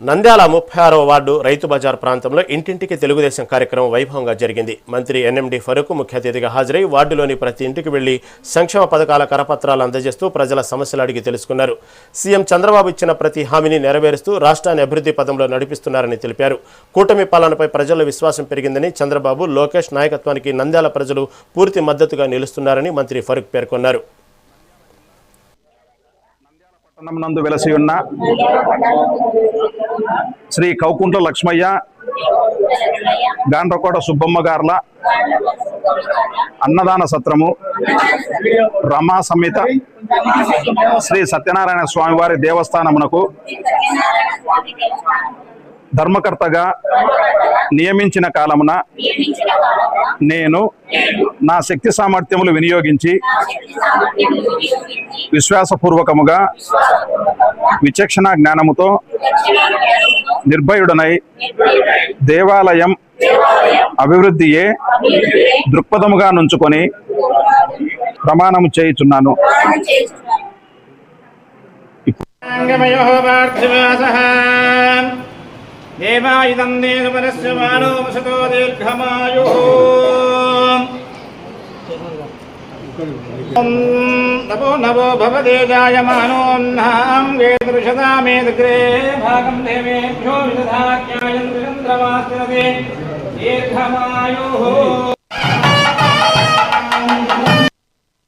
Nandyal 36వ ward Rythu Bazar ప్రాంతంలో ఇంటింటికి తెలుగుదేశం కార్యక్రమం వైభవంగా జరిగింది. మంత్రి ఎన్ఎండి ఫరూక్ ముఖ్య అతిథిగా హాజరై వార్డులోని ప్రతి ఇంటికి వెళ్లి సంక్షేమ పథకాల కరపత్రాలు అందజేస్తూ ప్రజల సమస్యలు అడిగి తెలుసుకున్నారు. సీఎం చంద్రబాబు ఇచ్చిన ప్రతి హామీని నెరవేరుస్తూ రాష్ట్రాన్ని అభివృద్ధి పదంలో నడిపిస్తున్నారని తెలిపారు. కూటమి పాలనపై ప్రజల విశ్వాసం పెరిగిందని, చంద్రబాబు, లోకేష్ నాయకత్వానికి నంద్యాల ప్రజలు పూర్తి మద్దతుగా నిలుస్తున్నారని మంత్రి ఫరూక్ పేర్కొన్నారు. నందు వెలసి ఉన్న శ్రీ కౌకుంట్ల లక్ష్మయ్య గాండ్రకోట సుబ్బమ్మ గార్ల అన్నదాన సత్రము రమా సమేత శ్రీ సత్యనారాయణ స్వామివారి దేవస్థానమునకు ధర్మకర్తగా నియమించిన కాలమున నేను నా శక్తి సామర్థ్యములు వినియోగించి విశ్వాసపూర్వకముగా విచక్షణ జ్ఞానముతో నిర్భయుడనై దేవాలయం అభివృద్ధియే దృక్పథముగా నుంచుకొని ప్రమాణము చేయుచున్నాను. దేవాయుధం దేవరస్య మానో వసతో దీర్ఘమాయుః. నమో నమో భవతే జాయమానోన్నాం వేదృషదామేదగ్రే భాగం దేవేభ్యో విదధాజ్ఞాయం చంద్రమాస్తిరతే దీర్ఘమాయుః.